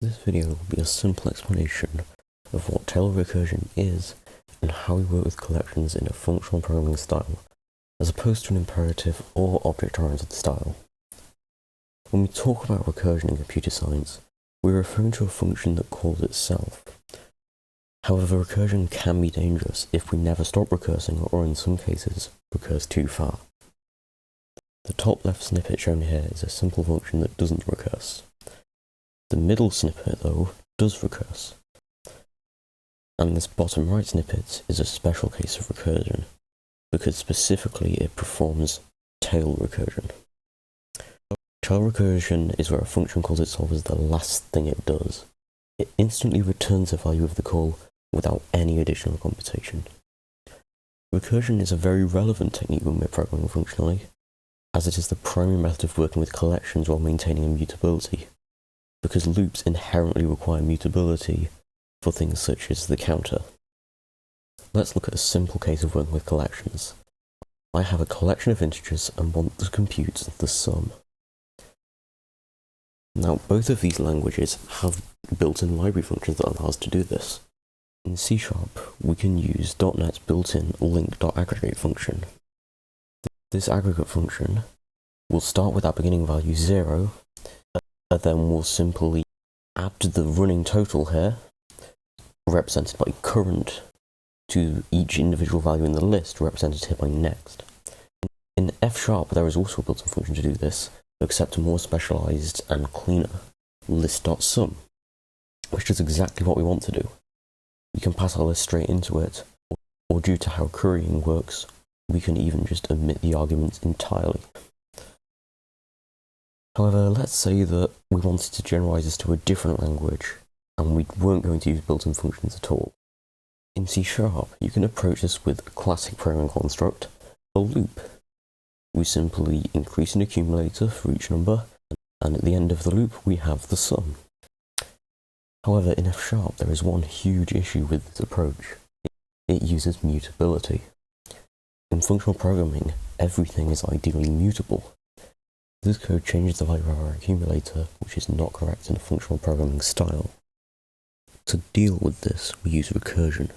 This video will be a simple explanation of what tailored recursion is and how we work with collections in a functional programming style, as opposed to an imperative or object-oriented style. When we talk about recursion in computer science, we're referring to a function that calls itself. However, recursion can be dangerous if we never stop recursing, or in some cases, recurse too far. The top left snippet shown here is a simple function that doesn't recurse. The middle snippet, though, does recurse. And this bottom right snippet is a special case of recursion, because specifically it performs tail recursion. Tail recursion is where a function calls itself as the last thing it does. It instantly returns the value of the call without any additional computation. Recursion is a very relevant technique when we're programming functionally, as it is the primary method of working with collections while maintaining immutability, because loops inherently require mutability for things such as the counter. Let's look at a simple case of working with collections. I have a collection of integers and want to compute the sum. Now, both of these languages have built-in library functions that allow us to do this. In C#, we can use .NET's built-in link.aggregate function. This aggregate function will start with our beginning value 0, and then we'll simply add the running total here, represented by current, to each individual value in the list, represented here by next. In F# there is also a built-in function to do this, except a more specialized and cleaner list.sum, which does exactly what we want to do. We can pass our list straight into it, or due to how currying works, we can even just omit the arguments entirely. However, let's say that we wanted to generalize this to a different language, and we weren't going to use built-in functions at all. In C#, you can approach this with a classic programming construct, a loop. We simply increase an accumulator for each number, and at the end of the loop we have the sum. However, in F# there is one huge issue with this approach. It uses mutability. In functional programming, everything is ideally mutable. This code changes the value of our accumulator, which is not correct in a functional programming style. To deal with this, we use recursion.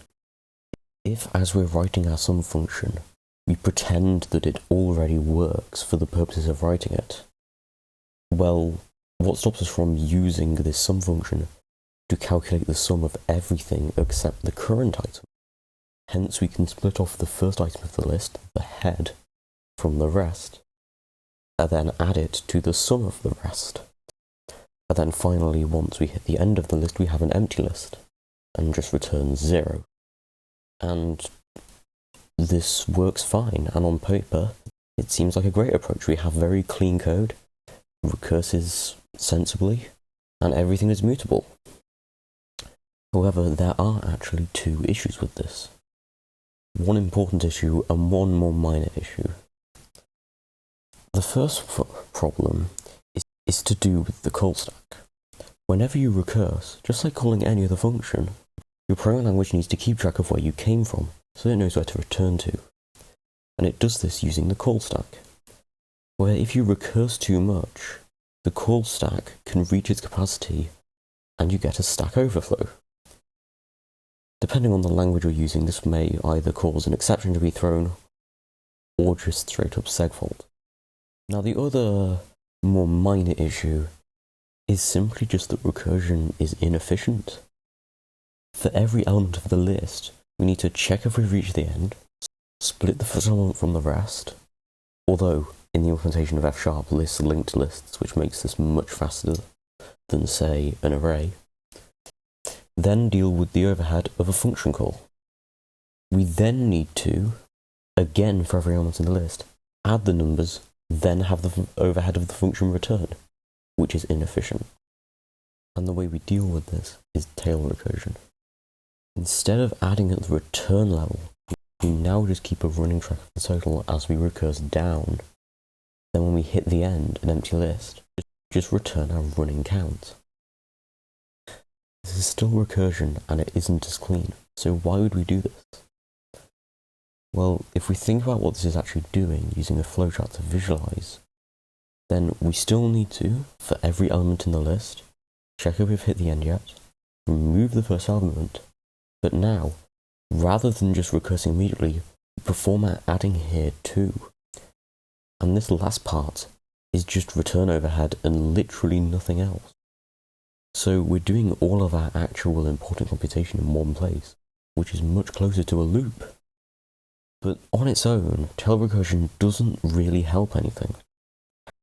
If, as we're writing our sum function, we pretend that it already works for the purposes of writing it, well, what stops us from using this sum function to calculate the sum of everything except the current item? Hence, we can split off the first item of the list, the head, from the rest, and then add it to the sum of the rest. And then finally, once we hit the end of the list, we have an empty list, and just return 0. And this works fine, and on paper, it seems like a great approach. We have very clean code, recurses sensibly, and everything is mutable. However, there are actually two issues with this. One important issue and one more minor issue. The first problem is to do with the call stack. Whenever you recurse, just like calling any other function, your programming language needs to keep track of where you came from, so it knows where to return to. And it does this using the call stack, where if you recurse too much, the call stack can reach its capacity and you get a stack overflow. Depending on the language you're using, this may either cause an exception to be thrown, or just straight up segfault. Now, the other more minor issue is simply just that recursion is inefficient. For every element of the list, we need to check if we've reached the end, split the first element from the rest, although in the implementation of F# lists linked lists, which makes this much faster than, say, an array, then deal with the overhead of a function call. We then need to, again for every element in the list, add the numbers, then have the overhead of the function return, which is inefficient. And the way we deal with this is tail recursion. Instead of adding at the return level, we now just keep a running track of the total as we recurse down. Then when we hit the end, an empty list, just return our running count. This is still recursion and it isn't as clean, so why would we do this? Well, if we think about what this is actually doing using a flowchart to visualize, then we still need to, for every element in the list, check if we've hit the end yet, remove the first argument, but now, rather than just recursing immediately, we perform our adding here too. And this last part is just return overhead and literally nothing else. So we're doing all of our actual important computation in one place, which is much closer to a loop. But on its own, tail recursion doesn't really help anything.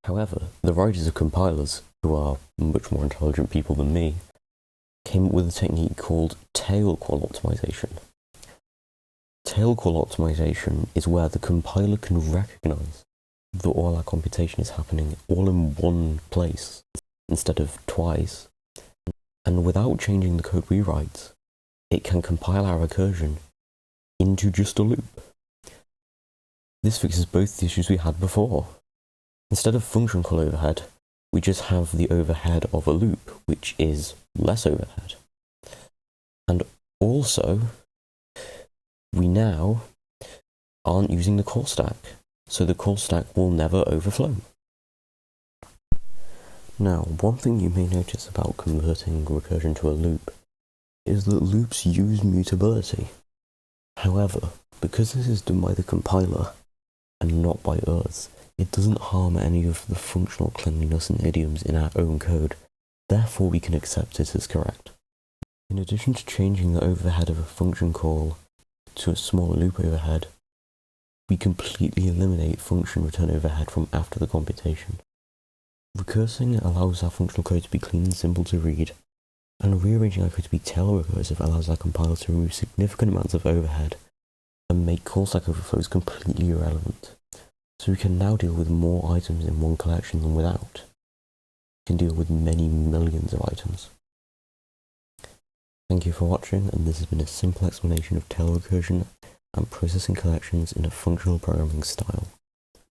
However, the writers of compilers, who are much more intelligent people than me, came up with a technique called tail call optimization. Tail call optimization is where the compiler can recognize that all our computation is happening all in one place instead of twice, and without changing the code we write, it can compile our recursion into just a loop. This fixes both the issues we had before. Instead of function call overhead, we just have the overhead of a loop, which is less overhead. And also, we now aren't using the call stack, so the call stack will never overflow. Now, one thing you may notice about converting recursion to a loop is that loops use mutability. However, because this is done by the compiler and not by us, it doesn't harm any of the functional cleanliness and idioms in our own code, therefore we can accept it as correct. In addition to changing the overhead of a function call to a smaller loop overhead, we completely eliminate function return overhead from after the computation. Recursing allows our functional code to be clean and simple to read, and rearranging our code to be tail recursive allows our compiler to remove significant amounts of overhead and make call stack overflows completely irrelevant. So we can now deal with more items in one collection than without. We can deal with many millions of items. Thank you for watching, and this has been a simple explanation of tail recursion and processing collections in a functional programming style.